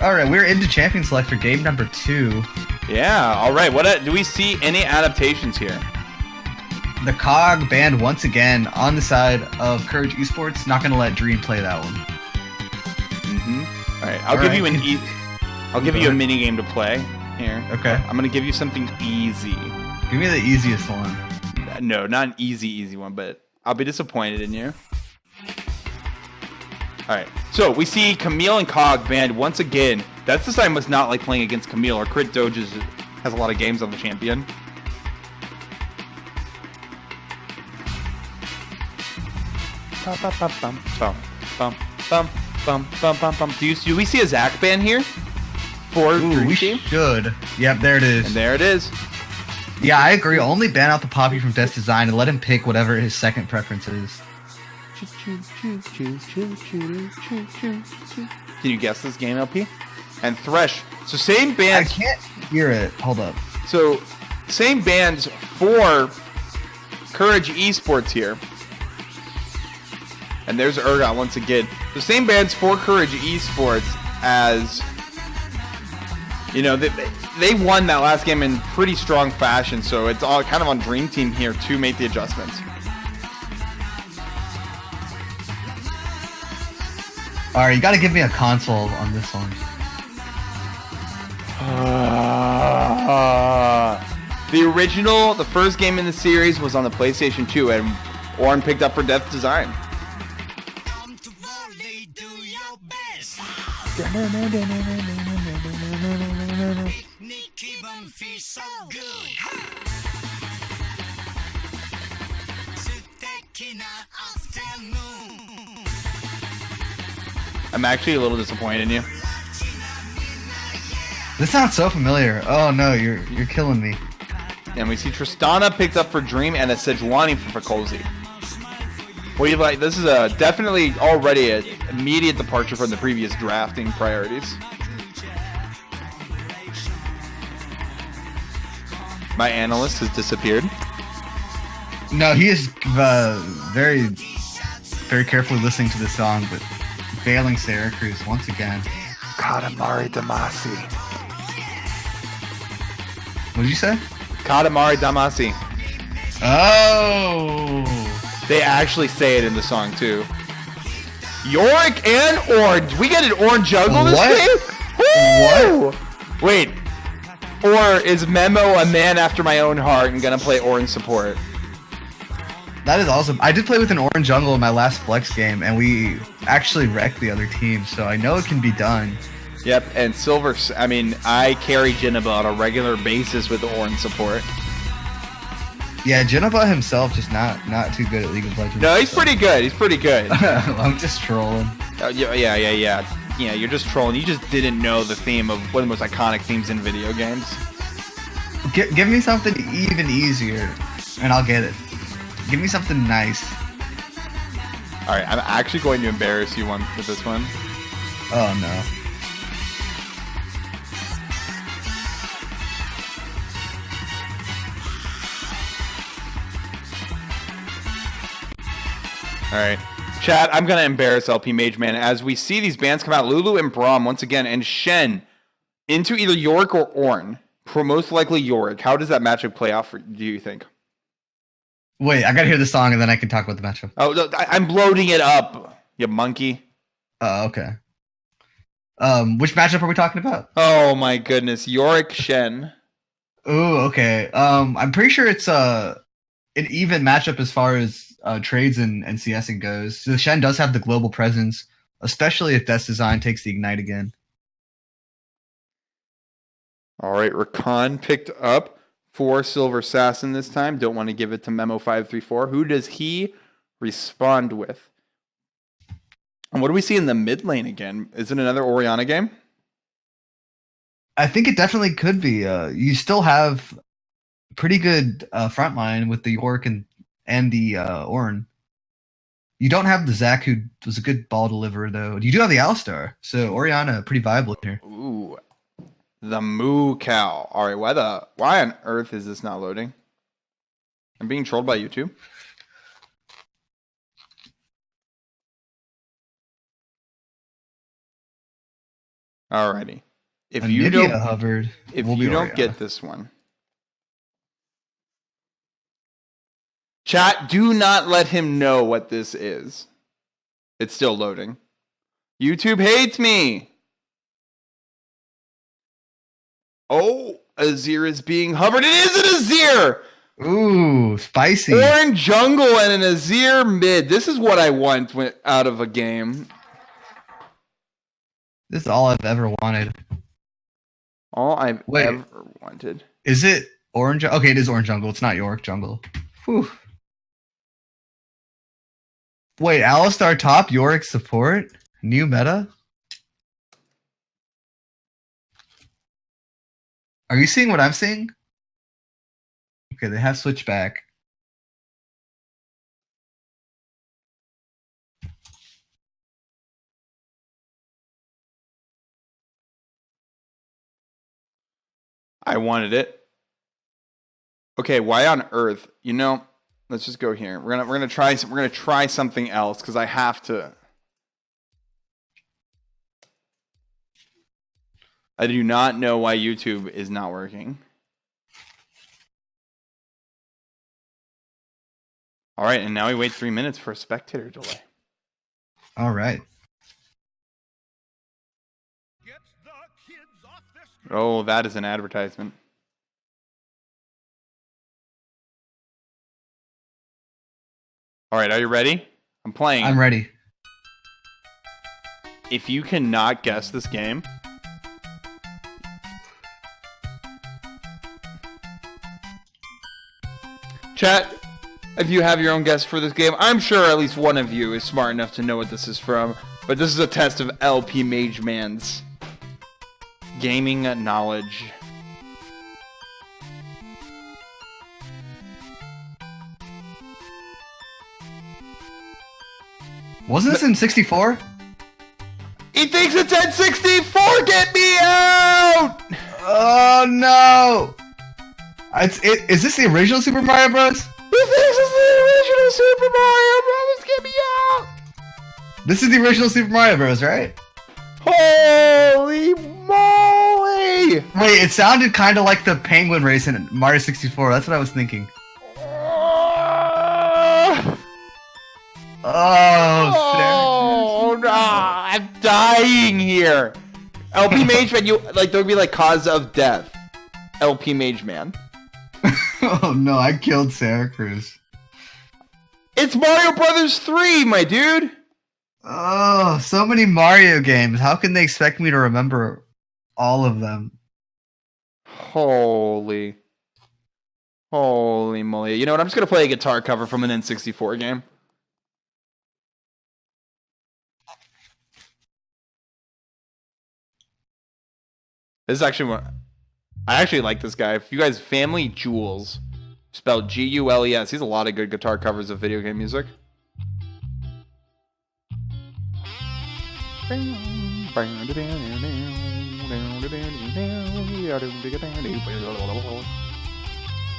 All right, we're into Champion Selector, game number 2. Yeah. All right. What do we see? Any adaptations here? The COG banned once again on the side of CRG eSports. Not gonna let Dream play that one. All right. I'll give you I'll give you a mini game to play here. Okay. I'm gonna give you something easy. Give me the easiest one. No, not an easy one, but I'll be disappointed in you. Alright, so we see Camille and COG banned once again. That's the side must not like playing against Camille, or Crit Doge has a lot of games on the champion. Do we see a Zach ban here? For Drêam Team? Should. Yep, there it is. And there it is. Yeah, I agree. Only ban out the Poppy from Death Design and let him pick whatever his second preference is. Can you guess this game, LP? And Thresh. So same bands. I can't hear it. Hold up. So same bands for Courage Esports here. And there's Urgot once again. The same bands for Courage Esports as, you know, they won that last game in pretty strong fashion. So it's all kind of on Drêam Team here to make the adjustments. Alright, you gotta give me a console on this one. The first game in the series was on the PlayStation 2, and Oren picked up for Death Design. I'm actually a little disappointed in you. This sounds so familiar. Oh no, you're killing me. And we see Tristana picked up for Dream and a Sejuani for Fakolzi. What do you like? This is definitely already an immediate departure from the previous drafting priorities. My analyst has disappeared. No, he is very, very carefully listening to the song, but failing Syracuse once again. Katamari Damacy. What did you say? Katamari Damacy. Oh! They actually say it in the song too. Yorick and Orange. We get an Orange jungle this game? Woo! What? Wait. Or is Memo a man after my own heart and gonna play Orange support? That is awesome. I did play with an Orange jungle in my last Flex game, and we actually wrecked the other team, so I know it can be done. Yep, and Silver, I mean, I carry Jinnaba on a regular basis with Orange support. Yeah, Jinnaba himself just not too good at League of Legends. No, he's pretty good. He's pretty good. I'm just trolling. Yeah, you're just trolling. You just didn't know the theme of one of the most iconic themes in video games. Give me something even easier, and I'll get it. Give me something nice. Alright, I'm actually going to embarrass you with this one. Oh no. Alright. Chat, I'm going to embarrass LP Mage Man as we see these bands come out. Lulu and Braum once again, and Shen into either Yorick or Ornn. Most likely Yorick. How does that matchup play out do you think? Wait, I gotta hear the song and then I can talk about the matchup. Oh, no, I'm loading it up, you monkey. Oh, okay. Which matchup are we talking about? Oh my goodness, Yorick Shen. Oh, okay. I'm pretty sure it's an even matchup as far as trades and CSing goes. So Shen does have the global presence, especially if Death Design takes the Ignite again. All right, Rakan picked up for Silver Assassin this time. Don't want to give it to Memo534. Who does he respond with? And what do we see in the mid lane again? Is it another Orianna game? I think it definitely could be. You still have pretty good front line with the York and the Ornn. You don't have the Zac, who was a good ball deliverer, though. You do have the Alistar, so Orianna pretty viable here. Ooh. The Moo Cow. All right, why on earth is this not loading? I'm being trolled by YouTube. Alrighty. If A you Nivea don't, hovered. if We'll you be don't Oriana. get this one, chat, do not let him know what this is. It's still loading. YouTube hates me. Oh, Azir is being hovered. It is an Azir. Ooh, spicy. Orange jungle and an Azir mid. This is what I want out of a game. This is all I've ever wanted. All I've ever wanted. Is it orange? Okay, it is orange jungle. It's not York jungle. Whew. Wait, Alistar top, Yorick support? New meta? Are you seeing what I'm seeing? Okay, they have switched back. I wanted it. Okay, why on earth? You know, let's just go here. We're gonna try something else because I have to. I do not know why YouTube is not working. All right, and now we wait 3 minutes for a spectator delay. All right. Oh, that is an advertisement. All right, are you ready? I'm playing. I'm ready. If you cannot guess this game, chat, if you have your own guess for this game, I'm sure at least one of you is smart enough to know what this is from, but this is a test of LP Mage Man's gaming knowledge. Wasn't this in 64? He thinks it's N64! Get me out! Oh no! Is this the original Super Mario Bros? He thinks it's the original Super Mario Bros. Get me out! This is the original Super Mario Bros, right? Holy moly! Wait, it sounded kind of like the penguin race in Mario 64. That's what I was thinking. Oh, no, I'm dying here. LP Mage Man, there would be like cause of death. LP Mage Man. Oh no, I killed Santa Cruz. It's Mario Brothers 3, my dude. Oh, so many Mario games. How can they expect me to remember all of them? Holy moly. You know what? I'm just going to play a guitar cover from an N64 game. This is actually what I actually like this guy. If you guys, Family Jewels, spelled Gules. He's a lot of good guitar covers of video game music.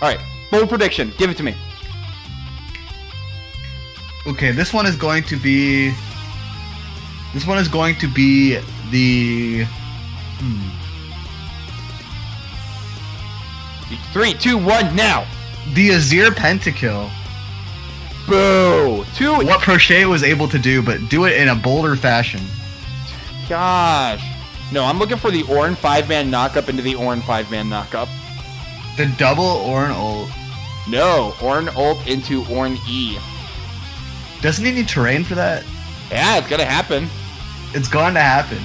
Alright, bold prediction. Give it to me. Okay, this one is going to be the 3, 2, 1, now! the Azir Pentakill. Boo! What Prochet was able to do, but do it in a bolder fashion. Gosh. No, I'm looking for the Ornn 5-man knockup into the Ornn 5-man knockup. The double Ornn ult. No, Ornn ult into Ornn E. Doesn't he need terrain for that? Yeah, it's gonna happen. It's going to happen.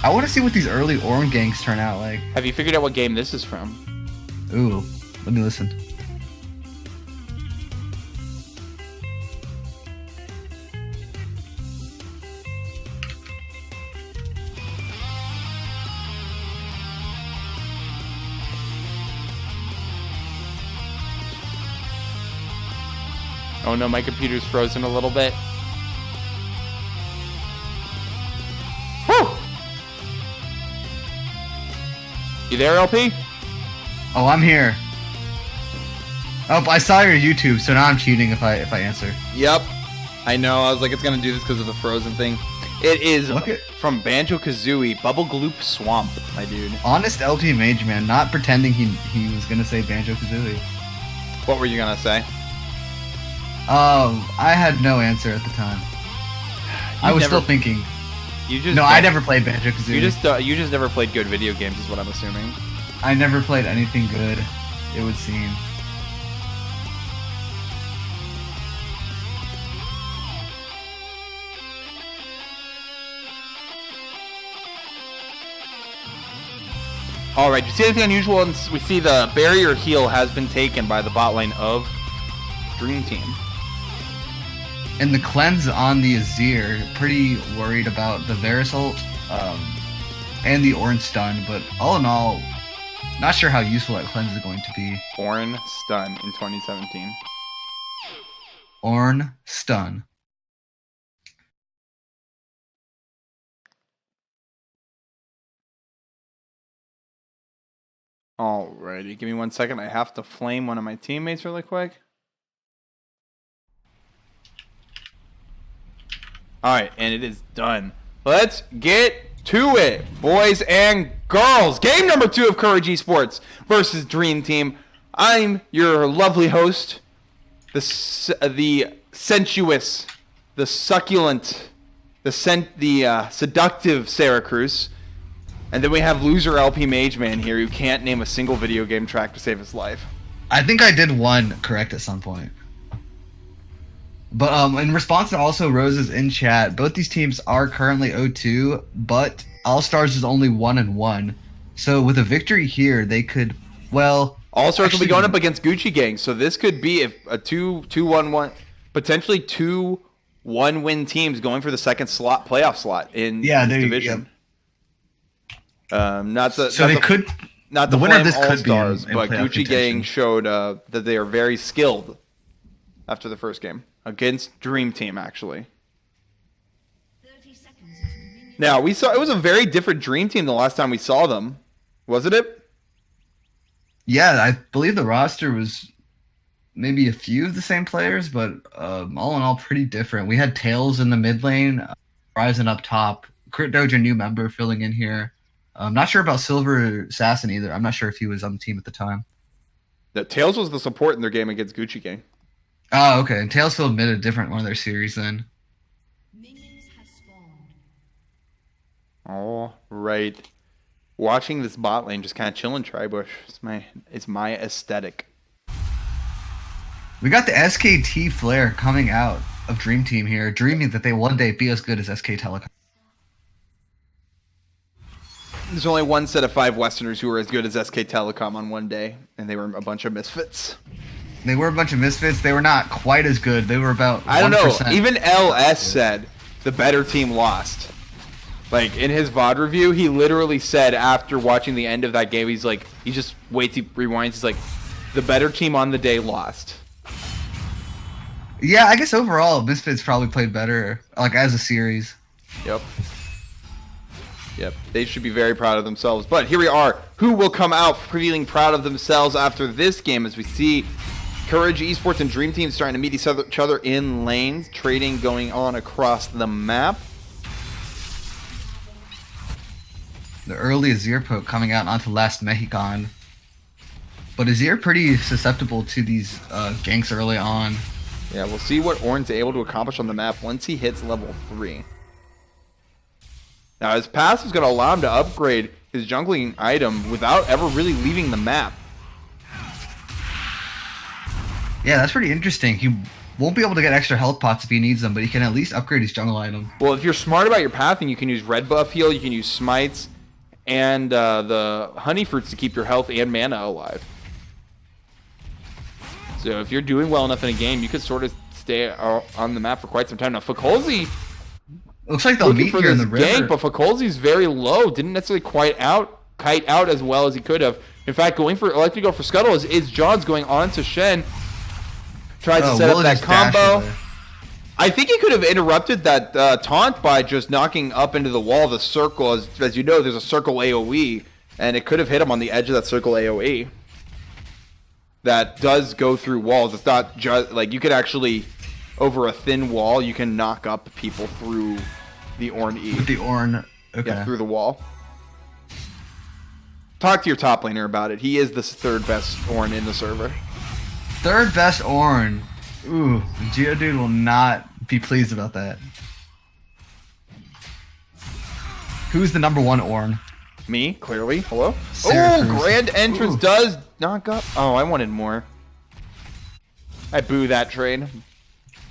I want to see what these early Ornn ganks turn out like. Have you figured out what game this is from? Ooh, let me listen. Oh no, my computer's frozen a little bit. Whew! You there, LP? Oh, I'm here. Oh, I saw your YouTube, so now I'm cheating if I answer. Yep. I know, I was like, it's gonna do this because of the frozen thing. It is Look at from Banjo-Kazooie, Bubble Gloop Swamp, my dude. honest LP Mage Man, not pretending he was gonna say Banjo-Kazooie. What were you gonna say? I had no answer at the time. I was still thinking. I never played Banjo-Kazooie. You just never played good video games, is what I'm assuming. I never played anything good, it would seem. All right, do you see anything unusual? We see the barrier heal has been taken by the bot lane of Drêam Team. And the cleanse on the Azir, pretty worried about the Verisalt and the Orange Stun, but all in all, not sure how useful that cleanse is going to be. Ornn Stun in 2017. Ornn Stun. Alrighty, give me 1 second. I have to flame one of my teammates really quick. Alright, and it is done. Let's get to it, boys and girls. Game number 2 of CRG eSports versus Drêam Team. I'm your lovely host, the sensuous, the succulent, the seductive Sarah Cruz. And then we have loser LP Mage Man here who can't name a single video game track to save his life. I think I did one correct at some point. But in response to also Rose's in chat, both these teams are currently 0-2, but All-Stars is only 1-1. So with a victory here, they could, well... All-Stars will be going up against Gucci Gang, so this could be if a 2-1-1, potentially 2 1-win teams going for the second playoff slot in this division. Not the winner of this could be but Gucci Gang showed that they are very skilled after the first game against Drêam Team, actually. Now we saw it was a very different Drêam Team the last time we saw them, wasn't it? Yeah, I believe the roster was maybe a few of the same players, but all in all pretty different. We had Tails in the mid lane, Ryzen up top, Crit Doge, a new member filling in here. I'm not sure about Silver Assassin either. I'm not sure if he was on the team at the time. That Tails was the support in their game against Gucci Gang. Oh, okay. And Tails filled mid a different one of their series then. All right. Watching this bot lane just kind of chilling Tribush. It's my aesthetic. We got the SKT flare coming out of Drêam Team here, dreaming that they one day be as good as SK Telecom. There's only one set of 5 Westerners who were as good as SK Telecom on one day, and they were a bunch of misfits. They were a bunch of misfits. They were not quite as good. They were about 1%. I don't know. Even LS said the better team lost. Like, in his VOD review, he literally said after watching the end of that game, he's like, he just waits, he rewinds, he's like, the better team on the day lost. Yeah, I guess overall, Misfits probably played better, like, as a series. Yep. They should be very proud of themselves. But here we are. Who will come out feeling proud of themselves after this game as we see CRG eSports and Drêam Team starting to meet each other in lanes, trading going on across the map. The early Azir poke coming out onto Last Mexican. But Azir pretty susceptible to these ganks early on. Yeah, we'll see what Ornn's able to accomplish on the map once he hits level 3. Now, his passive is going to allow him to upgrade his jungling item without ever really leaving the map. Yeah, that's pretty interesting. He won't be able to get extra health pots if he needs them, but he can at least upgrade his jungle item. Well, if you're smart about your pathing, you can use red buff heal, you can use smites, and the honey fruits to keep your health and mana alive. So if you're doing well enough in a game, you could sort of stay on the map for quite some time. Now, Fakolzi... Looks like they'll meet here in the river. Gank, but Fakolzi's very low. Didn't necessarily kite out as well as he could have. In fact, electing to go for Scuttle is John's going on to Shen. Tries to set up that combo. I think he could have interrupted that taunt by just knocking up into the wall of the circle. As you know, there's a circle AoE, and it could have hit him on the edge of that circle AoE. That does go through walls. It's not just like you could actually... Over a thin wall, you can knock up people through the Ornn E. With the Ornn. Okay. Yeah, through the wall. Talk to your top laner about it. He is the third best Ornn in the server. Third best Ornn. Ooh, Geodude will not be pleased about that. Who's the number one Ornn? Me, clearly. Hello? Sarah Oh, Cruz. grand entrance does knock up. Oh, I wanted more. I boo that trade.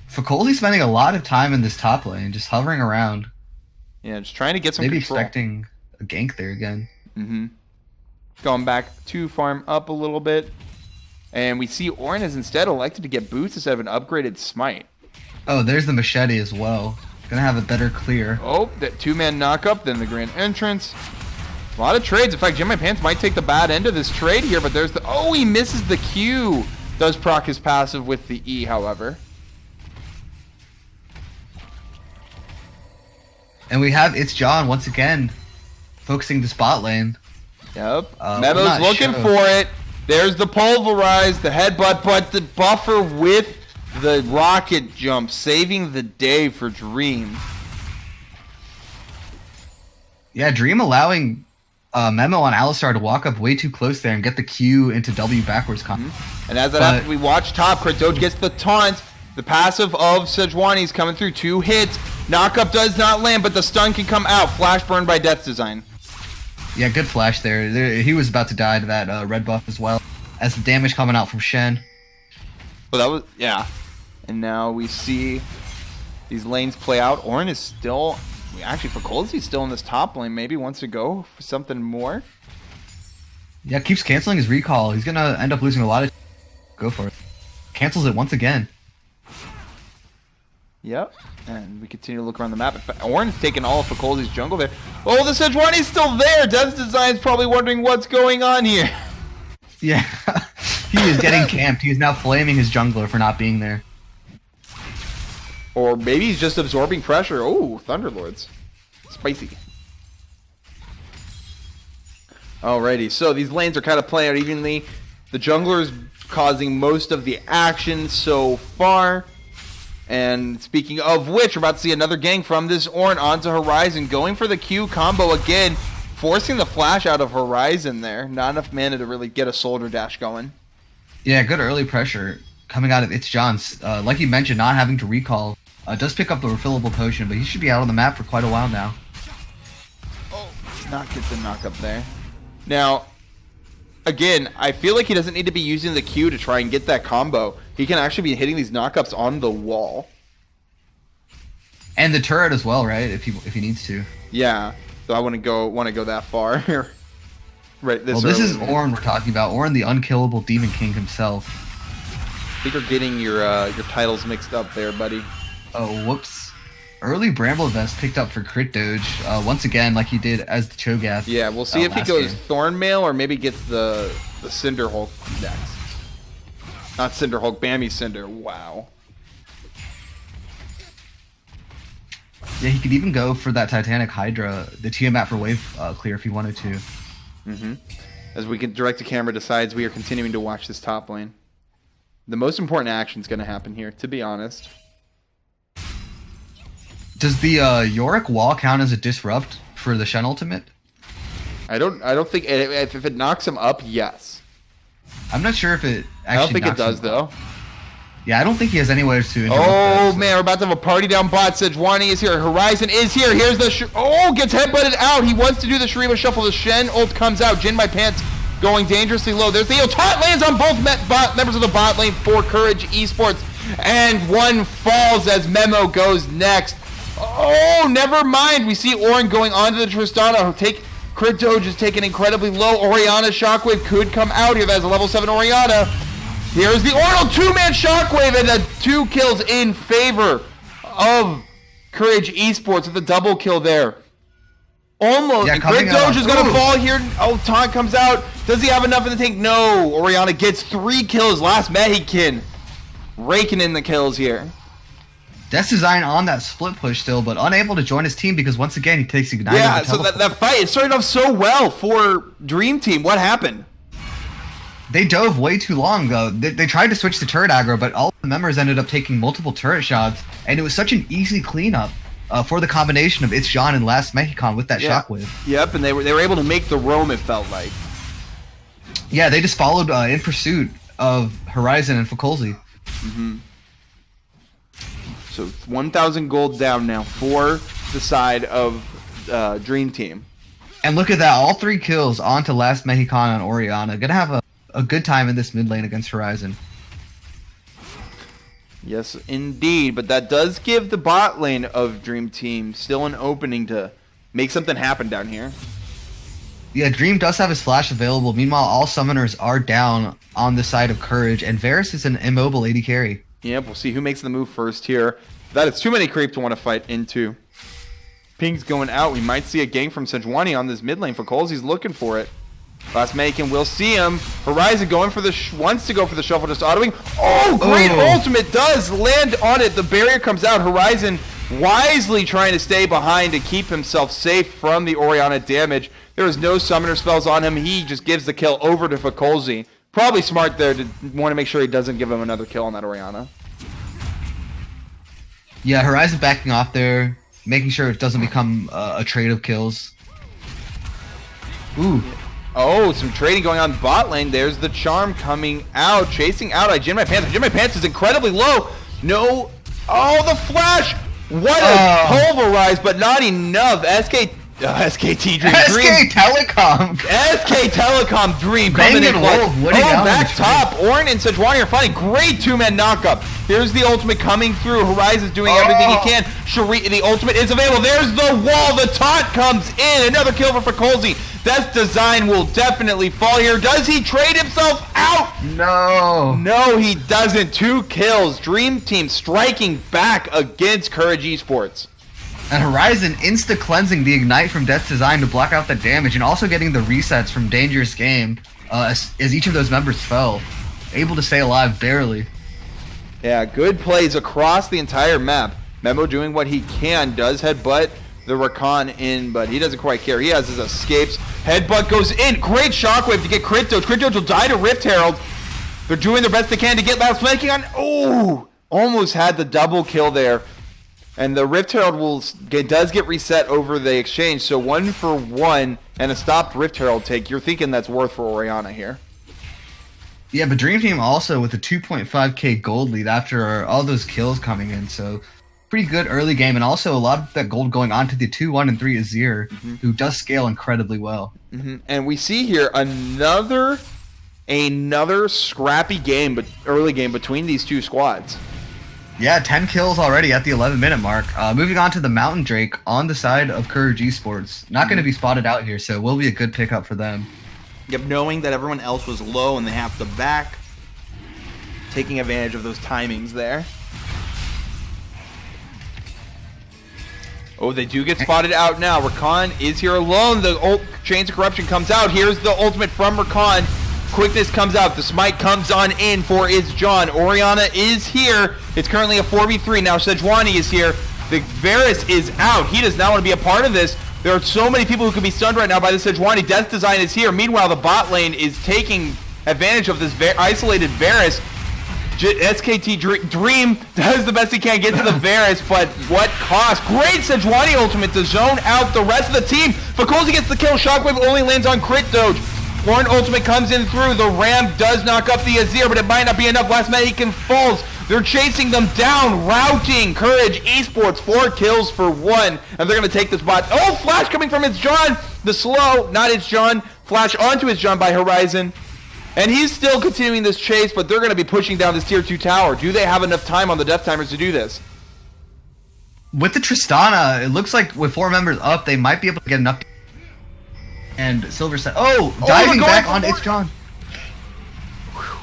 Fakolzi's spending a lot of time in this top lane, just hovering around. Yeah, just trying to get some Maybe control. expecting a gank there again. Mm-hmm. Going back to farm up a little bit. And we see Ornn has instead elected to get boots instead of an upgraded smite. Oh, there's the machete as well. Gonna have a better clear. Oh, that two-man knock-up, then the grand entrance. A lot of trades. In fact, Jim My Pants might take the bad end of this trade here, but there's the... Oh, he misses the Q. Does proc his passive with the E, however. And we have It's John once again, focusing the spot lane. Yep. I'm Meadows not looking sure. for it. There's the pulverize, the headbutt, but the buffer with the rocket jump, saving the day for Dream. Yeah, Dream allowing Memo on Alistar to walk up way too close there and get the Q into W backwards combo. And as that happens, we watch top. Cryptoge gets the taunt. The passive of Sejuani's coming through. 2 hits. Knockup does not land, but the stun can come out. Flash burn by Death Design. Yeah, good flash there. He was about to die to that red buff as well, as the damage coming out from Shen. But that was, yeah. And now we see these lanes play out. Ornn is still, actually, Fakolzi's still in this top lane. Maybe wants to go for something more. Yeah, keeps canceling his recall. He's gonna end up losing a lot of. Go for it. Cancels it once again. Yep. And we continue to look around the map. Ornn's taking all of Fakolzi's jungle there. Oh, the Sejuani's still there. Death Design's probably wondering what's going on here. Yeah, he is getting camped. He is now flaming his jungler for not being there. Or maybe he's just absorbing pressure. Oh, Thunderlords. Spicy. Alrighty, so these lanes are kind of playing out evenly. The jungler is causing most of the action so far. And speaking of which, we're about to see another gank from this Ornn onto Horizon. Going for the Q combo again. Forcing the flash out of Horizon there. Not enough mana to really get a shoulder dash going. Yeah, good early pressure coming out of It's John's. Like you mentioned, not having to recall. Does pick up the refillable potion, but he should be out on the map for quite a while now. Oh, does not get the knock up there. Now, again, I feel like he doesn't need to be using the Q to try and get that combo. He can actually be hitting these knockups on the wall. And the turret as well, right? If he needs to. Yeah, so I want to go that far. Right. This is Ornn we're talking about. Ornn, the unkillable Demon King himself. I think you're getting your titles mixed up there, buddy. Oh, whoops. Early Bramble Vest picked up for Crit Doge, once again, like he did as the Cho'Gath. Yeah, we'll see if he goes Thornmail or maybe gets the Cinder Hulk next. Not Cinder Hulk, Bambi Cinder. Wow. Yeah, he could even go for that Titanic Hydra, the Tiamat for wave clear if he wanted to. Mm-hmm. As we can direct the camera decides, we are continuing to watch this top lane. The most important action is going to happen here, to be honest. Does the Yorick wall count as a disrupt for the Shen ultimate? I don't think if it knocks him up, yes. I'm not sure if it actually I don't think it knocks does him though. up. Yeah, I don't think he has anywhere to interrupt Oh that, so. man, we're about to have a party down bot. Sejuani is here. Horizon is here. Here's the gets headbutted out. He wants to do the Shuriba shuffle. The Shen ult comes out. Jin My Pants going dangerously low. There's the taunt lands on both members of the bot lane for Courage Esports, and one falls as Memo goes next. Oh, never mind. We see Ornn going onto the Tristana. Crit Doge is taken incredibly low. Orianna Shockwave could come out here. That's a level 7 Orianna. Here's the Ornn 2-man Shockwave and 2 kills in favor of Courage Esports with the double kill there. Almost. Yeah, Crit Doge is going to fall here. Oh, taunt comes out. Does he have enough in the tank? No. Orianna gets 3 kills. Last Mexican raking in the kills here. Death Design on that split push still, but unable to join his team because once again he takes Ignite. Yeah, so that fight, it started off so well for Drêam Team. What happened? They dove way too long though. They tried to switch to turret aggro, but all the members ended up taking multiple turret shots, and it was such an easy cleanup. for the combination of It's John and Last Mexicon with that Yeah. shockwave. Yep, and they were able to make the roam, it felt like. Yeah, they just followed in pursuit of Horizon and Fakolzi. So 1,000 gold down now for the side of Drêam Team. And look at that, all 3 kills onto Last Mexicon and Oriana. Gonna have a good time in this mid lane against Horizon. Yes, indeed. But that does give the bot lane of Drêam Team still an opening to make something happen down here. Yeah, Dream does have his flash available. Meanwhile, all summoners are down on the side of Courage, and Varus is an immobile AD carry. Yep, we'll see who makes the move first here. That is too many creep to want to fight into. Ping's going out. We might see a gank from Sejuani on this mid lane. Fakolzi's looking for it. Last Mannequin will see him. Horizon going for the wants to go for the shuffle, just autoing. Oh, great ultimate does land on it. The barrier comes out. Horizon wisely trying to stay behind to keep himself safe from the Oriana damage. There is no summoner spells on him. He just gives the kill over to Fakolzi. Probably smart there to want to make sure he doesn't give him another kill on that Oriana. Yeah, Horizon backing off there, making sure it doesn't become a trade of kills. Ooh. Oh, some trading going on bot lane. There's the charm coming out, chasing out Jin My Pants. Jin My Pants is incredibly low. No. Oh, the flash. What a pulverize, but not enough. SKT Dream. SK Telecom. SK Telecom Dream coming in clutch. Back top. Orin and Sejuani are fighting. Great two-man knockup. Here's the ultimate coming through. Horizon's doing everything he can. The ultimate is available. There's the wall. The taunt comes in. Another kill for Fakolzi. Death's design will definitely fall here. Does he trade himself out? No. No, he doesn't. 2 kills. Drêam Team striking back against Courage eSports. And Horizon insta-cleansing the Ignite from Death's Design to block out the damage, and also getting the resets from Dangerous Game as each of those members fell. Able to stay alive, barely. Yeah, good plays across the entire map. Memo doing what he can, does headbutt the Rakan in, but he doesn't quite care. He has his escapes. Headbutt goes in. Great shockwave to get Crit Doge. Crit Doge will die to Rift Herald. They're doing their best they can to get Last Flanking on. Oh, almost had the double kill there. And the Rift Herald does get reset over the exchange, so 1 for 1 and a stopped Rift Herald take. You're thinking that's worth for Oriana here. Yeah, but Drêam Team also with a 2.5k gold lead after all those kills coming in, so pretty good early game, and also a lot of that gold going on to the 2, 1, and 3 Azir, who does scale incredibly well. And we see here another scrappy game, but early game between these two squads. Yeah, 10 kills already at the 11-minute mark. Moving on to the Mountain Drake on the side of Courage eSports. Not going to be spotted out here, so will be a good pickup for them. Yep, knowing that everyone else was low and they have to back, Taking advantage of those timings there. Oh, they do get spotted out now. Rakan is here alone. The Chains of Corruption comes out. Here's the ultimate from Rakan. Quickness comes out. The smite comes on in for It's John. Oriana is here. It's currently a 4v3. Now Sejuani is here. The Varus is out. He does not want to be a part of this. There are so many people who could be stunned right now by the Sejuani. Death Design is here. Meanwhile, the bot lane is taking advantage of this isolated Varus. SKT Dream does the best he can, gets to the Varus, but what cost? Great Sejuani ultimate to zone out the rest of the team. Fakolzi gets the kill. Shockwave only lands on Crit Doge. Lauren ultimate comes in through. The Ram does knock up the Azir, but it might not be enough. Last Mannequin falls. They're chasing them down, routing Courage eSports. 4 kills for 1, and they're going to take this bot. Oh, flash coming from It's John. The slow, not It's John. Flash onto It's John by Horizon. And he's still continuing this chase, but they're going to be pushing down this tier 2 tower. Do they have enough time on the death timers to do this? With the Tristana, it looks like with 4 members up, they might be able to get enough. And Silver said, diving back on It's John.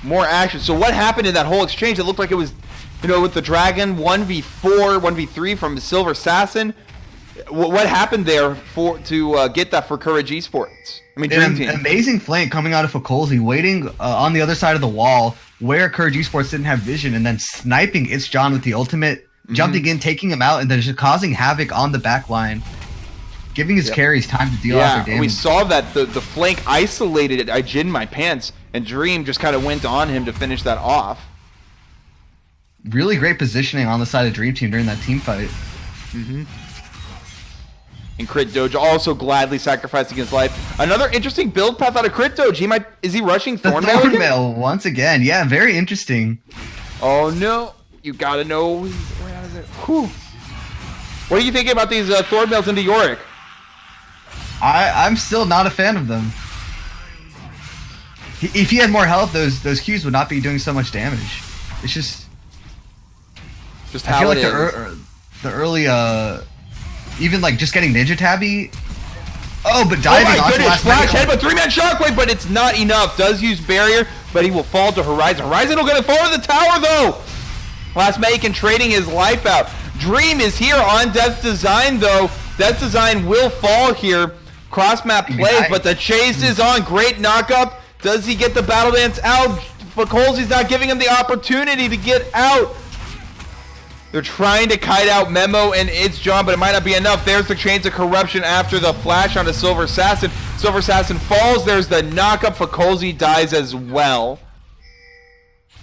More action. So what happened in that whole exchange? It looked like it was, with the Dragon 1v4, 1v3 from Silver Assassin. What happened there to get that for Courage eSports? I mean, Drêam Team. An amazing flank coming out of Fakolzi, waiting on the other side of the wall where Courage eSports didn't have vision, and then sniping It's John with the ultimate, jumping in, taking him out, and then just causing havoc on the back line, giving his carries time to deal out their damage. We saw that the flank isolated Jin My Pants, and Dream just kind of went on him to finish that off. Really great positioning on the side of Drêam Team during that team fight. And Crit Doge also gladly sacrificing his life. Another interesting build path out of Crit Doge. Is he rushing The Thornmail again? Thornmail once again. Yeah, very interesting. Oh no. You gotta know. Whew. What are you thinking about these Thornmails into Yorick? I'm still not a fan of them. If he had more health, those Qs would not be doing so much damage. It's just How I feel it like is. the early even like just getting Ninja Tabby. Oh, but diving my onto goodness, last flash minute. head, but 3-man shockwave, but it's not enough. Does use barrier, but he will fall to Horizon. Horizon will get it forward the tower though. Last Megan trading his life out. Dream is here on Death's Design though. Death's Design will fall here. Cross map plays, but the chase is on. Great knockup. Does he get the battle dance out? Fakolzi's not giving him the opportunity to get out. They're trying to kite out Memo and It's John, but it might not be enough. There's the Chains of Corruption after the flash onto Silver Assassin. Silver Assassin falls. There's the knockup. Fakolzi dies as well.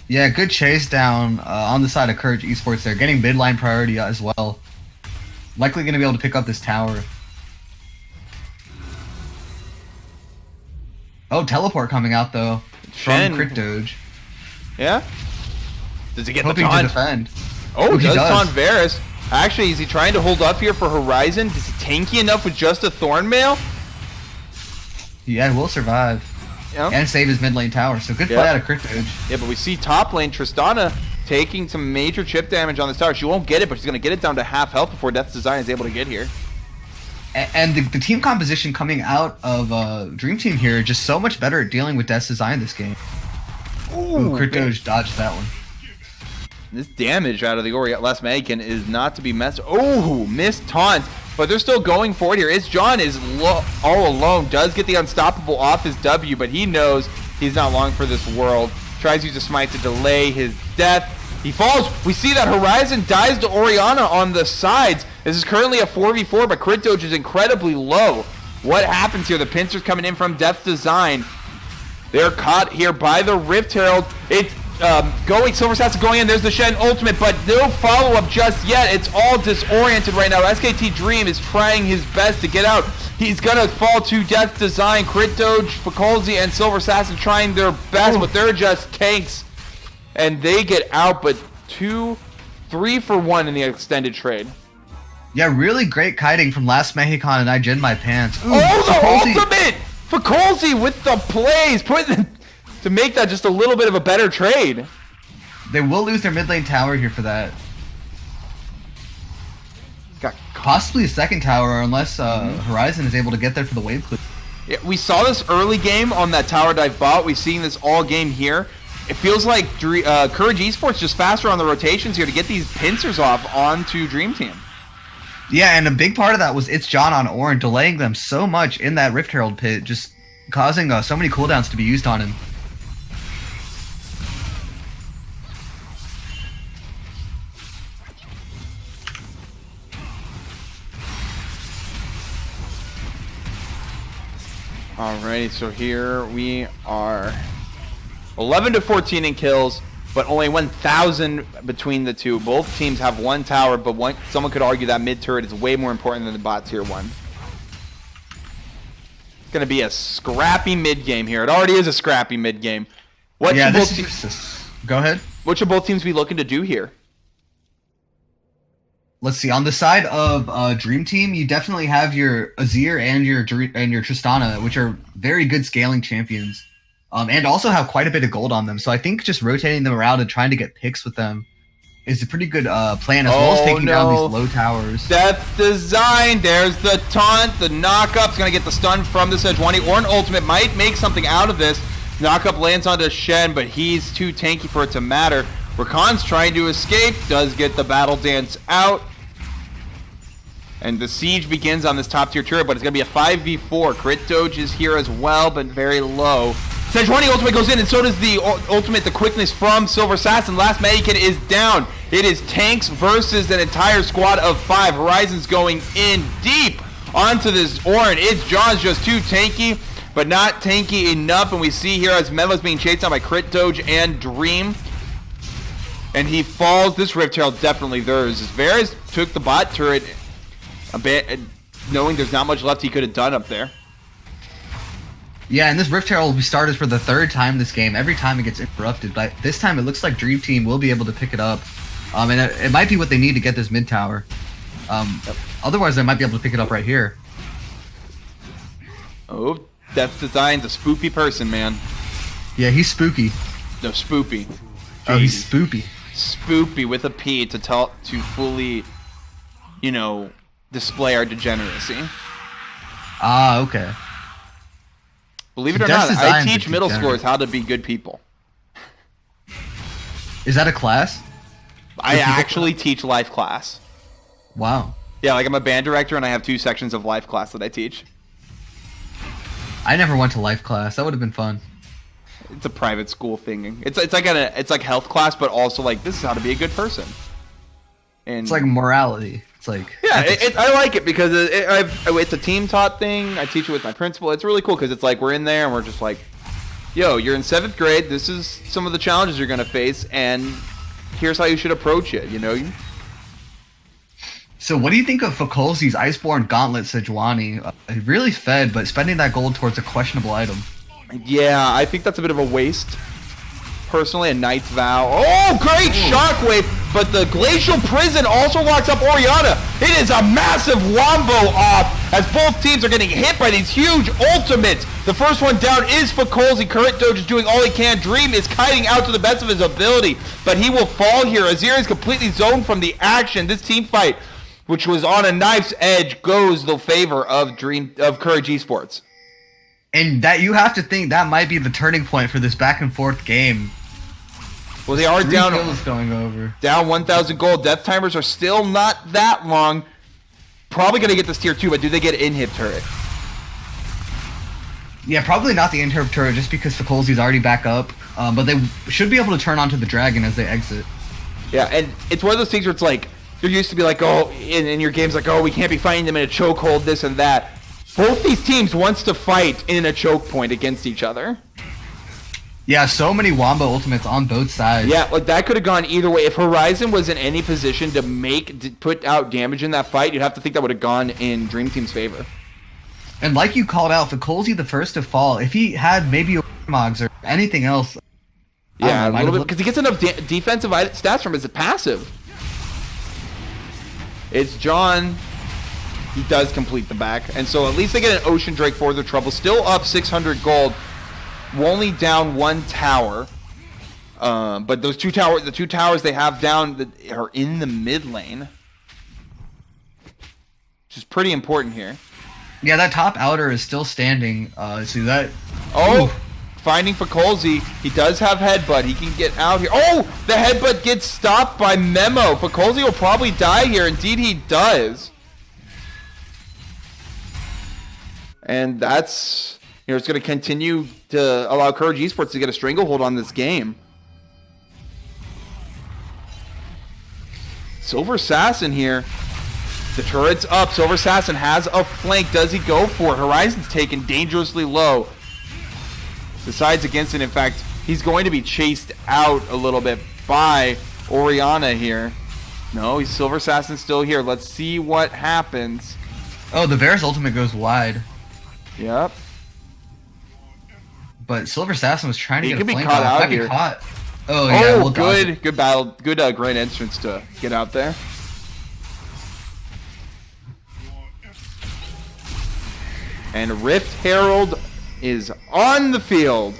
Yeah, good chase down on the side of CRG eSports there, getting midline priority as well. Likely going to be able to pick up this tower. Oh, teleport coming out though Shen. from Crit Doge. Yeah? Does he get Hoping the to taunt? defend. Oh, he does does. taunt Varus. Actually, is he trying to hold up here for Horizon? Is he tanky enough with just a Thornmail? Yeah, will survive Yeah. and save his mid lane tower. So good play Yep. out of Crit Doge. Yeah, but we see top lane Tristana taking some major chip damage on this tower. She won't get it, but she's going to get it down to half health before Death's Design is able to get here. And the team composition coming out of Dream Team here just so much better at dealing with Death's Design this game. Ooh, Crit Doge dodged that one. This damage out of the Last Mannequin is not to be messed. Oh, missed taunt. But they're still going forward here. It's John is all alone. Does get the unstoppable off his W, but he knows he's not long for this world. Tries to use a smite to delay his death. He falls. We see that Horizon dies to Orianna on the sides. This is currently a 4v4, but Crit Doge is incredibly low. What happens here? The pincers coming in from Death's Design. They're caught here by the Rift Herald. It's going, Silver Assassin going in. There's the Shen ultimate, but no follow-up just yet. It's all disoriented right now. SKT Dream is trying his best to get out. He's gonna fall to Death's Design. Crit Doge, Fakolzi, and Silver Assassin trying their best, but they're just tanks. And they get out, but 3 for 1 in the extended trade. Yeah, really great kiting from Last Mexican and I Gen My Pants. Ooh, Oh, the Fakolzi- ultimate! Fakolzi with the plays, to make that just a little bit of a better trade. They will lose their mid lane tower here for that. Got Possibly a second tower unless Horizon is able to get there for the wave clip. Yeah, we saw this early game on that tower dive bot. We've seen this all game here. It feels like Courage Esports just faster on the rotations here to get these pincers off onto Dream Team. Yeah, and a big part of that was It's John on Orin delaying them so much in that Rift Herald pit, just causing so many cooldowns to be used on him. Alrighty, so here we are 11 to 14 in kills, but only 1,000 between the two. Both teams have one tower, but someone could argue that mid turret is way more important than the bot tier 1. It's going to be a scrappy mid game here. It already is a scrappy mid game. Go ahead. What should both teams be looking to do here? Let's see. On the side of Dream Team, you definitely have your Azir and your Tristana, which are very good scaling champions, and also have quite a bit of gold on them. So I think just rotating them around and trying to get picks with them is a pretty good plan, as well as taking down these low towers. Death's Design. There's the taunt. The knockup's going to get the stun from the Sejuani, or an ultimate might make something out of this. Knockup lands onto Shen, but he's too tanky for it to matter. Rakan's trying to escape. Does get the battle dance out. And the siege begins on this top tier turret, but it's going to be a 5v4. Crit Doge is here as well, but very low. Sejuani ultimate goes in, and so does the ultimate, the quickness from Silver Assassin. Last Mannequin is down. It is tanks versus an entire squad of 5. Horizon's going in deep onto this Orin. It's John's just too tanky, but not tanky enough. And we see here as Memo's being chased down by Crit Doge and Dream. And he falls. This Rift Herald definitely theirs. Varus took the bot turret knowing there's not much left he could have done up there. Yeah, and this Rift Herald will be started for the 3rd time this game. Every time it gets interrupted, but this time it looks like Drêam Team will be able to pick it up. And it might be what they need to get this mid tower. Otherwise, they might be able to pick it up right here. Oh, Death Design's a spoopy person, man. Yeah, he's spooky. No, spoopy. Oh, he's spoopy. Spoopy with a P to fully, display our degeneracy. Ah, okay. Believe it or not, I teach middle schoolers how to be good people. Is that a class? I actually teach life class. Wow. Yeah, like I'm a band director and I have 2 sections of life class that I teach. I never went to life class. That would have been fun. It's a private school thing. It's like health class, but also like this is how to be a good person. And it's like morality. It's like I like it because it's a team taught thing. I teach it with my principal. It's really cool because it's like we're in there and we're just like, yo, you're in 7th grade. This is some of the challenges you're gonna face, and here's how you should approach it. So what do you think of Fakulzi's Iceborne Gauntlet Sejuani? He really fed, but spending that gold towards a questionable item. Yeah, I think that's a bit of a waste. Personally, a Knight's Vow. Oh, great shockwave! But the Glacial Prison also locks up Orianna. It is a massive wombo off as both teams are getting hit by these huge ultimates. The first one down is Fakulzi. Current Doge is doing all he can. Dream is kiting out to the best of his ability, but he will fall here. Azir is completely zoned from the action. This team fight, which was on a knife's edge, goes the favor of Courage eSports. And that you have to think that might be the turning point for this back and forth game. Well, they are down. Kills going over. Down 1,000 gold. Death timers are still not that long. Probably gonna get this tier 2, but do they get inhib turret? Yeah, probably not the inhib turret, just because Fakulzi's already back up. But they should be able to turn onto the dragon as they exit. Yeah, and it's one of those things where it's like there used to be like, oh, in your games like, oh, we can't be fighting them in a chokehold, this and that. Both these teams wants to fight in a choke point against each other. Yeah, so many Wombo ultimates on both sides. Yeah, like that could have gone either way. If Horizon was in any position to put out damage in that fight, you'd have to think that would have gone in Drêam Team's favor. And like you called out, Fakulzi the first to fall. If he had maybe a Mogs or anything else. Yeah, a little bit, because he gets enough defensive stats from his passive. It's John. He does complete the back, and so at least they get an Ocean Drake for their trouble. Still up 600 gold. Only down 1 tower, but those the 2 towers they have down are in the mid lane, which is pretty important here. Yeah, that top outer is still standing. See that? Oh, finding Fakulzi. He does have headbutt. He can get out here. Oh, the headbutt gets stopped by Memo. Fakulzi will probably die here. Indeed, he does. And that's. It's going to continue to allow Courage eSports to get a stranglehold on this game. Silver Assassin here. The turret's up. Silver Assassin has a flank. Does he go for it? Horizon's taken dangerously low. Decides against it. In fact, he's going to be chased out a little bit by Orianna here. No, he's Silver Assassin still here. Let's see what happens. Oh, the Varus ultimate goes wide. Yep. But Silver Assassin was trying to get a flank caught off. out here. Caught. Oh, yeah. Oh, good battle. Good great entrance to get out there. And Rift Herald is on the field.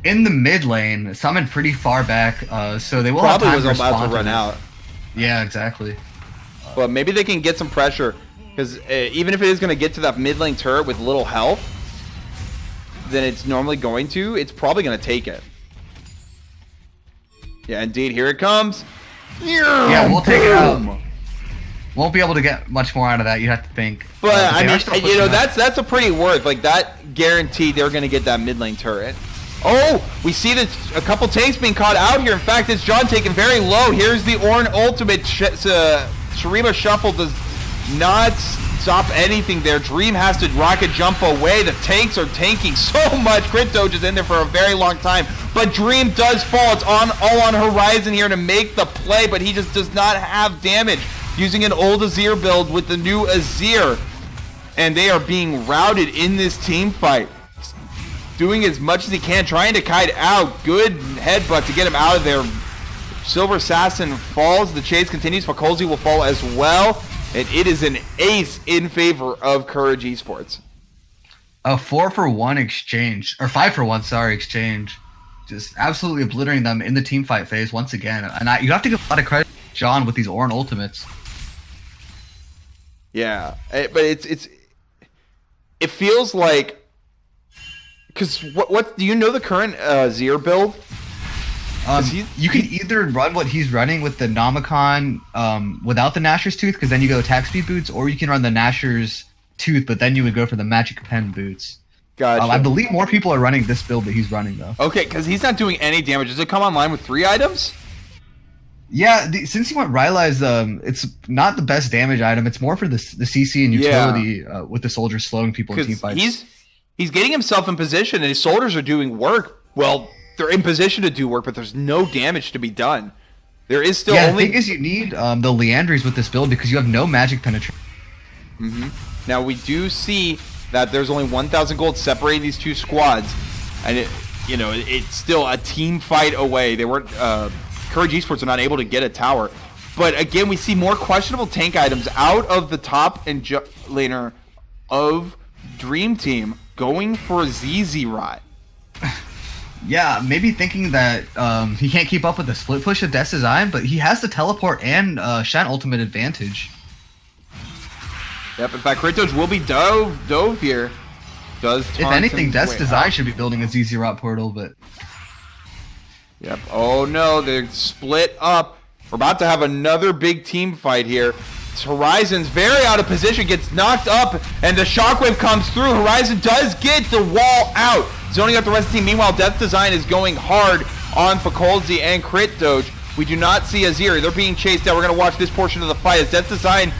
In the mid lane, summoned pretty far back, so they will probably have time was to about to run out. Yeah, exactly. But maybe they can get some pressure, because even if it is going to get to that mid lane turret with little health than it's normally going to, it's probably going to take it. Yeah, indeed, here it comes. Yeah, we'll take it out. Won't be able to get much more out of that, you have to think. But I mean, you know, that's a pretty worth. Like, that guaranteed they're going to get that mid lane turret. Oh, we see that a couple tanks being caught out here. In fact, it's John taken very low. Here's the Ornn ultimate. Shurima Shuffle does not stop anything there. Dream has to rocket jump away. The tanks are tanking so much. Crit Doge is in there for a very long time. But Dream does fall. It's all on Horizon here to make the play, but he just does not have damage. Using an old Azir build with the new Azir. and they are being routed in this team fight. Doing as much as he can, trying to kite out. Good headbutt to get him out of there. Silver Assassin falls. The chase continues. Fakolzi will fall as well. And it is an ace in favor of Courage Esports. A 4-for-1 exchange, or 5-for-1, sorry, exchange. Just absolutely obliterating them in the team fight phase once again. And you have to give a lot of credit to John with these Orin ultimates. Yeah, but it feels like, because what do you know the current Zir build? You can either run what he's running with the Nomicon without the Nasher's Tooth, because then you go attack speed boots, or you can run the Nasher's Tooth, but then you would go for the Magic Pen boots. Gotcha. I believe more people are running this build that he's running, though. Okay, because he's not doing any damage. Does it come online with 3 items? Yeah, since he went Rylai's, it's not the best damage item. It's more for the CC and utility with the soldiers slowing people in team fights. He's getting himself in position, and his soldiers are doing work. Well, they're in position to do work, but there's no damage to be done. There is still only... the thing is you need the Leandries with this build because you have no magic penetration. Now, we do see that there's only 1,000 gold separating these two squads, and it's still a team fight away. They weren't... Courage Esports are not able to get a tower. But again, we see more questionable tank items out of the top and laner of Drêam Team going for ZZ-Rot. Yeah, maybe thinking that he can't keep up with the split push of Death's Design, but he has the teleport and Shen ultimate advantage. Yep, in fact, Kratos will be dove here. If anything, Death's Design should be building a ZZ-Rot portal, but... Yep. Oh no, they're split up. We're about to have another big team fight here. Horizon's very out of position, gets knocked up, and the shockwave comes through. Horizon does get the wall out, zoning out the rest of the team. Meanwhile, Death Design is going hard on Fakolzi and Crit Doge. We do not see Aziri. They're being chased down. We're going to watch this portion of the fight as Death Design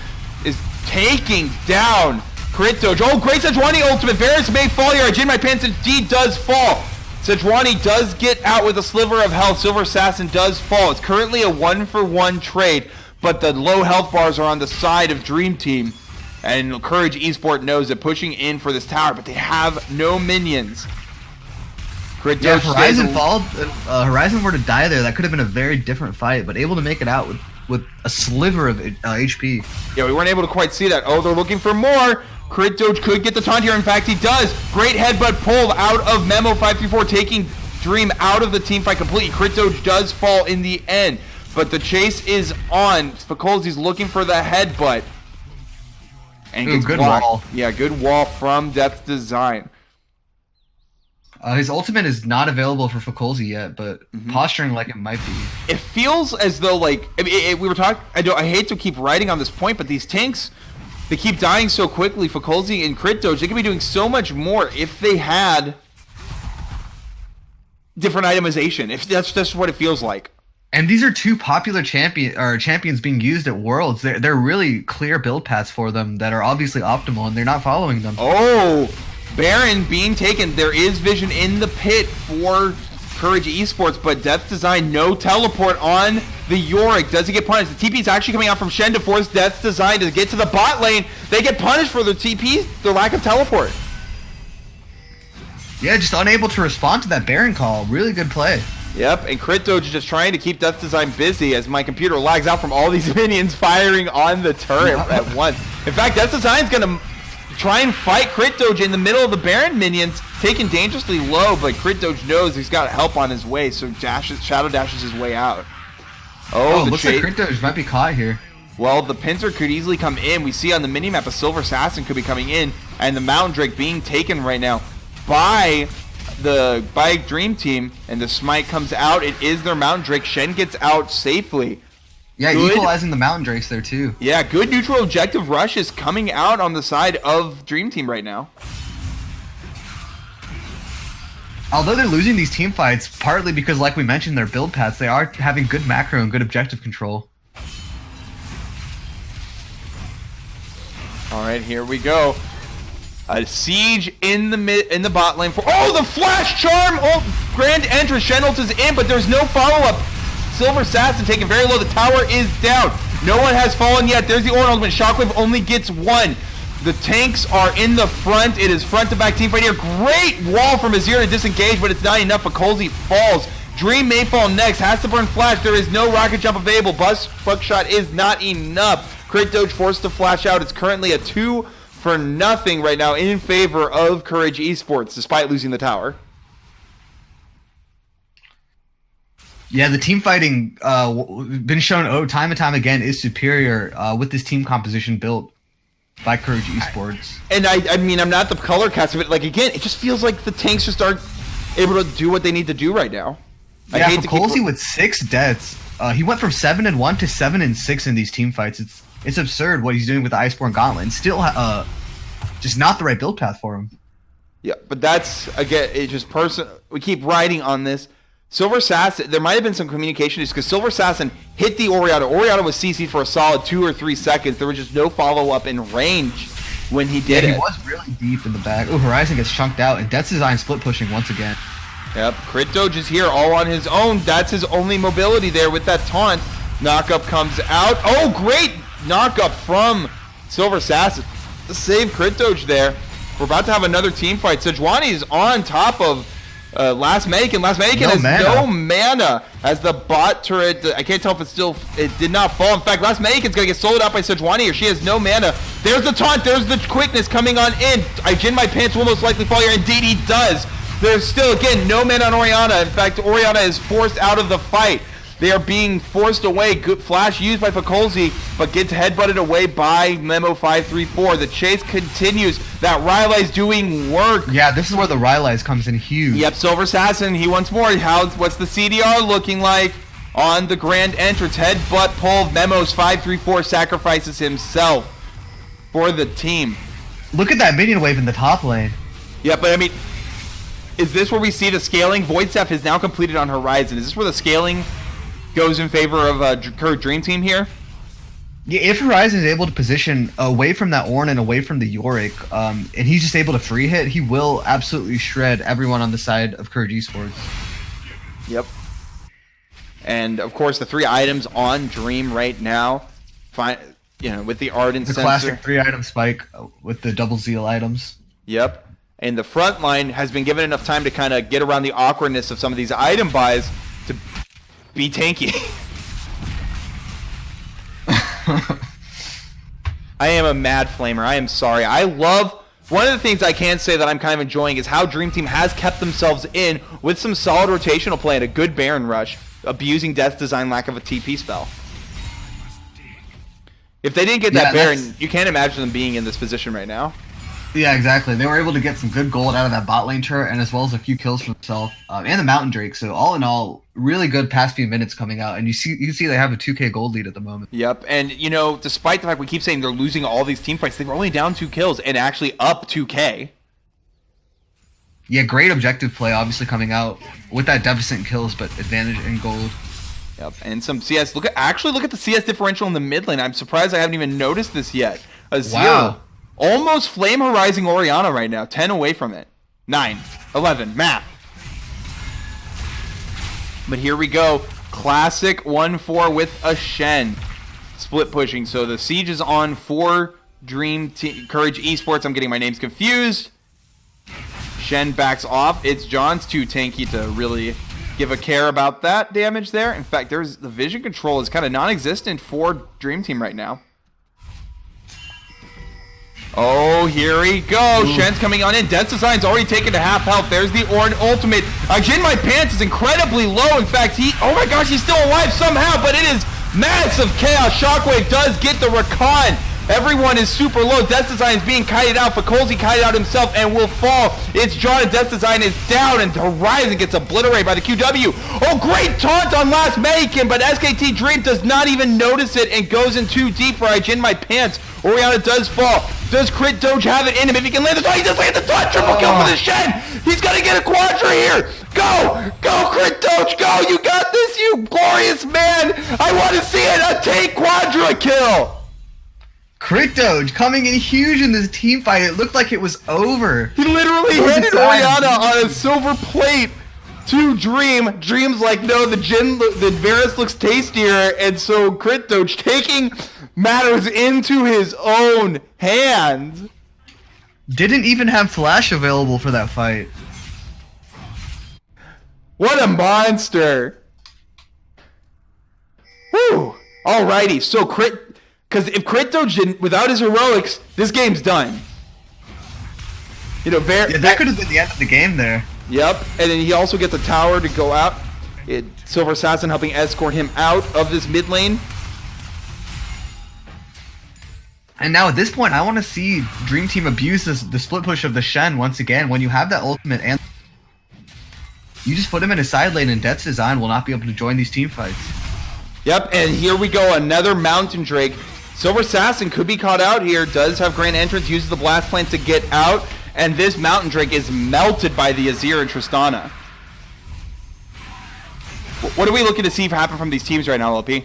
is taking down Crit Doge. Oh, great Sejuani ultimate. Varus may fall here. Jin My Pants indeed does fall. Sejuani does get out with a sliver of health. Silver Assassin does fall. It's currently a 1-for-1 trade, but the low health bars are on the side of Drêam Team, and Courage Esports knows that pushing in for this tower, but they have no minions. If Horizon were to die there, that could have been a very different fight, but able to make it out with a sliver of HP. Yeah, we weren't able to quite see that. Oh, they're looking for more. Crit Doge could get the taunt here. In fact, he does. Great headbutt pulled out of Memo 534, taking Dream out of the team fight completely. Crit Doge does fall in the end, but the chase is on. Fakolzi's looking for the headbutt. And gets good blocked. wall. Yeah, good wall from Death Design. His ultimate is not available for Fakolzi yet, but posturing like it might be. It feels as though, like, we were talking. I hate to keep writing on this point, but these tanks, they keep dying so quickly. Fakolzi and Crit Doge, they could be doing so much more if they had different itemization. If that's just what it feels like. And these are two popular champions being used at Worlds. They're really clear build paths for them that are obviously optimal, and they're not following them. Oh, Baron being taken. There is vision in the pit for Courage Esports, but Death Design, no teleport on the Yorick. Does he get punished? The TP is actually coming out from Shen to force Death Design to get to the bot lane. They get punished for their TP, their lack of teleport. Yeah, just unable to respond to that Baron call. Really good play. Yep, and Crit Doge is just trying to keep Death Design busy as my computer lags out from all these minions firing on the turret at once. In fact, Death Design's going to try and fight Crit Doge in the middle of the Baron minions, taken dangerously low, but Crit Doge knows he's got help on his way, so Shadow dashes his way out. Oh, looks like Crit Doge might be caught here. Well, the pincer could easily come in. We see on the minimap a Silver Assassin could be coming in, and the Mountain Drake being taken right now by Drêam Team, and the smite comes out. It is their Mountain Drake. Shen gets out safely. Yeah, good. Equalizing the Mountain Drakes there too. Yeah, good neutral objective rush is coming out on the side of Drêam Team right now. Although they're losing these team fights, partly because, like we mentioned, their build paths, they are having good macro and good objective control. All right, here we go. A siege in the bot lane for the flash charm! Oh, grand entrance. Shen ult is in, but there's no follow-up. Silver Assassin taken very low. The tower is down. No one has fallen yet. There's the Orin ultimate. Shockwave only gets one. The tanks are in the front. It is front to back team fight here. Great wall from Azir to disengage, but it's not enough. Colsey falls. Dream may fall next. Has to burn flash. There is no rocket jump available. Buckshot is not enough. Crit Doge forced to flash out. It's currently a 2-0 right now in favor of Courage Esports, despite losing the tower. Yeah, the team fighting been shown time and time again is superior with this team composition built by Courage Esports. And I mean, I'm not the color caster, but like again, it just feels like the tanks just aren't able to do what they need to do right now. Yeah, for Colsey with 6 deaths, he went from 7-1 to 7-6 in these team fights. It's absurd what he's doing with the Iceborne Gauntlet. And still, just not the right build path for him. Yeah, but that's again, it's just we keep riding on this. Silver Assassin, there might have been some communication issues because Silver Assassin hit the Oriana. Oriana was CC'd for a solid 2 or 3 seconds. There was just no follow-up in range when he did it. He was really deep in the back. Oh, Horizon gets chunked out, and Death's Design split pushing once again. Yep, Crit Doge is here all on his own. That's his only mobility there with that taunt. Knockup comes out. Oh, great knockup from Silver Assassin. Save Crit Doge there. We're about to have another team fight. Sejuani is on top of Last Mannequin. Last Mannequin has no mana as the bot turret. I can't tell if it did not fall. In fact, Last Mannequin's going to get sold out by Sejuani, or she has no mana. There's the taunt. There's the quickness coming on in. I Jin my pants will most likely fall here. Indeed, he does. There's still, again, no mana on Oriana. In fact, Oriana is forced out of the fight. They are being forced away. Good flash used by Fakolzi, but gets headbutted away by Memo 534. The chase continues. That Rylai's doing work. Yeah, this is where the Rylai's comes in huge. Yep, Silver Assassin, he wants more. What's the CDR looking like on the grand entrance? Headbutt pull. Memo's 534 sacrifices himself for the team. Look at that minion wave in the top lane. Yeah, but I mean, is this where we see the scaling? Voidsteph is now completed on Horizon. Is this where the scaling goes in favor of Drêam Team here? Yeah, if Horizon is able to position away from that Ornn and away from the Yorick, and he's just able to free hit, he will absolutely shred everyone on the side of Courage Esports. Yep. And of course, the 3 items on Dream right now, with the Ardent the sensor. Classic 3-item spike with the double Zeal items. Yep. And the front line has been given enough time to kind of get around the awkwardness of some of these item buys to be tanky. I am a mad flamer. I am sorry. I love... One of the things I can say that I'm kind of enjoying is how Drêam Team has kept themselves in with some solid rotational play and a good Baron rush, abusing Death's Design lack of a TP spell. If they didn't get that Baron, you can't imagine them being in this position right now. Yeah, exactly. They were able to get some good gold out of that bot lane turret, and as well as a few kills for themselves and the Mountain Drake. So all in all, really good past few minutes coming out, and you can see they have a 2K gold lead at the moment. Yep, and despite the fact we keep saying they're losing all these team fights, they were only down 2 kills and actually up 2K. Yeah, great objective play, obviously coming out with that deficit in kills, but advantage in gold. Yep, and some CS. Look at the CS differential in the mid lane. I'm surprised I haven't even noticed this yet. A 0. Wow. Almost flame horizon Oriana right now. 10 away from it. 9, 11, math. But here we go. Classic 1-4 with a Shen. Split pushing. So the siege is on for Courage Esports. I'm getting my names confused. Shen backs off. It's John's too tanky to really give a care about that damage there. In fact, the vision control is kind of non-existent for Drêam Team right now. Oh, here we go. Ooh. Shen's coming on in. Death's Design's already taken to half health. There's the Ornn ultimate. Jin My Pants is incredibly low. In fact, oh my gosh, he's still alive somehow, but it is massive chaos. Shockwave does get the recon. Everyone is super low. Death's Design is being kited out. Fakolzi kited out himself and will fall. It's John, and Death's Design is down, and Horizon gets obliterated by the QW. Oh, great taunt on Last Mannequin, but SKT Dream does not even notice it and goes in too deep for In My Pants. Oriana does fall. Does Crit Doge have it in him? If he can land the taunt, he does land the taunt. Triple kill for the Shen. He's going to get a quadra here. Go, Crit Doge, go. You got this, you glorious man. I want to see it. A take quadra kill. Crit Doge coming in huge in this team fight. It looked like it was over. He literally handed Oriana on a silver plate to Dream. Dream's like, no, the Varus looks tastier, and so Crit Doge taking matters into his own hands. Didn't even have flash available for that fight. What a monster. Whew. Alrighty, so because if Crit Doge didn't, without his heroics, this game's done. You know, that could have been the end of the game there. Yep, and then he also gets a tower to go out. Silver Assassin helping escort him out of this mid lane. And now at this point, I want to see Drêam Team abuse the split push of the Shen once again. When you have that ultimate and you just put him in a side lane and Death's Design will not be able to join these team fights. Yep, and here we go, another Mountain Drake. Silver Assassin could be caught out here, does have Grand Entrance, uses the Blast Plant to get out, and this Mountain Drake is melted by the Azir and Tristana. What are we looking to see happen from these teams right now, LP?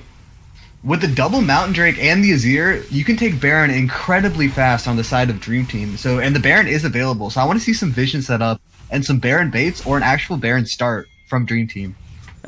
With the double Mountain Drake and the Azir, you can take Baron incredibly fast on the side of Drêam Team. And the Baron is available, so I want to see some vision set up and some Baron baits or an actual Baron start from Drêam Team.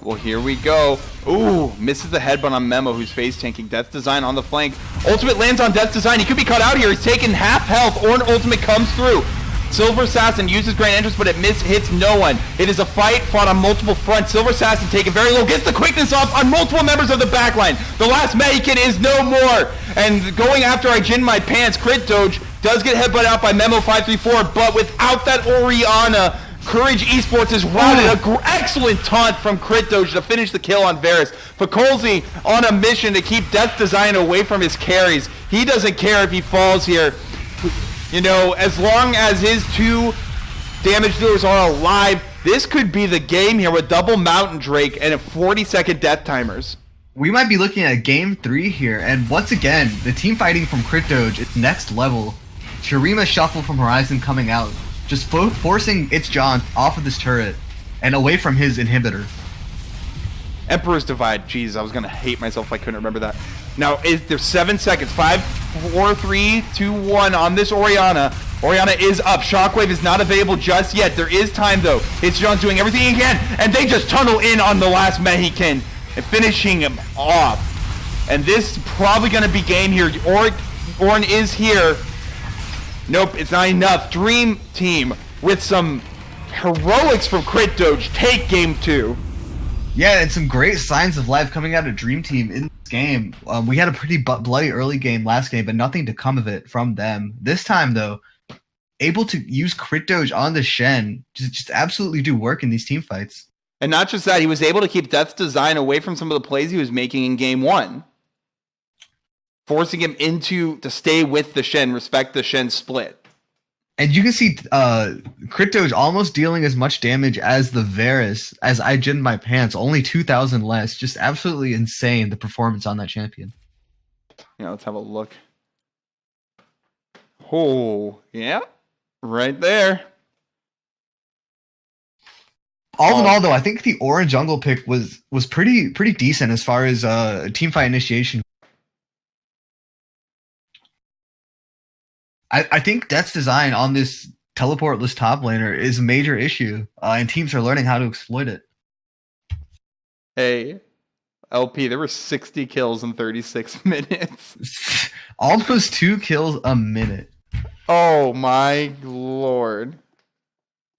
Well, here we go. Ooh, misses the headbutt on Memo, who's face tanking. Death's Design on the flank. Ultimate lands on Death's Design. He could be cut out here. He's taking half health, or an ultimate comes through. Silver Assassin uses Grand Entrance, but it hits no one. It is a fight fought on multiple fronts. Silver Assassin taken very low, gets the quickness off on multiple members of the backline. The last Mexican is no more. And going after I Jin My Pants, Crit Doge does get headbutt out by Memo 534, but without that Orianna, Courage eSports is routed. An excellent taunt from Crit Doge to finish the kill on Varus. Fakolzi on a mission to keep Death's Design away from his carries. He doesn't care if he falls here. You know, as long as his two damage dealers are alive, this could be the game here with double Mountain Drake and 40-second death timers. We might be looking at game 3 here, and once again, the team fighting from Crit Doge is next level. Shurima Shuffle from Horizon coming out, just forcing its Jaunt off of this turret and away from his inhibitor. Emperor's Divide. Jeez, I was going to hate myself if I couldn't remember that. Now, there's 7 seconds. 5, 4, 3, 2, 1 on this Orianna. Orianna is up. Shockwave is not available just yet. There is time, though. It's John doing everything he can, and they just tunnel in on the last Mexican and finishing him off. And this is probably going to be game here. Orn is here. Nope, it's not enough. Drêam Team with some heroics from Crit Doge take game 2. Yeah, and some great signs of life coming out of Drêam Team in this game. We had a pretty bloody early game last game, but nothing to come of it from them. This time, though, able to use Crit Doge on the Shen, just absolutely do work in these team fights. And not just that, he was able to keep Death's Design away from some of the plays he was making in game 1. Forcing him to stay with the Shen, respect the Shen split. And you can see Crit Doge almost dealing as much damage as the Varus, as I Jin My Pants, only 2,000 less. Just absolutely insane, the performance on that champion. Yeah, let's have a look. Oh, yeah, right there. All in all, though, I think the orange jungle pick was pretty decent as far as team fight initiation. I think Death's Design on this teleportless top laner is a major issue, and teams are learning how to exploit it. Hey, LP, there were 60 kills in 36 minutes. Almost 2 kills a minute. Oh my lord.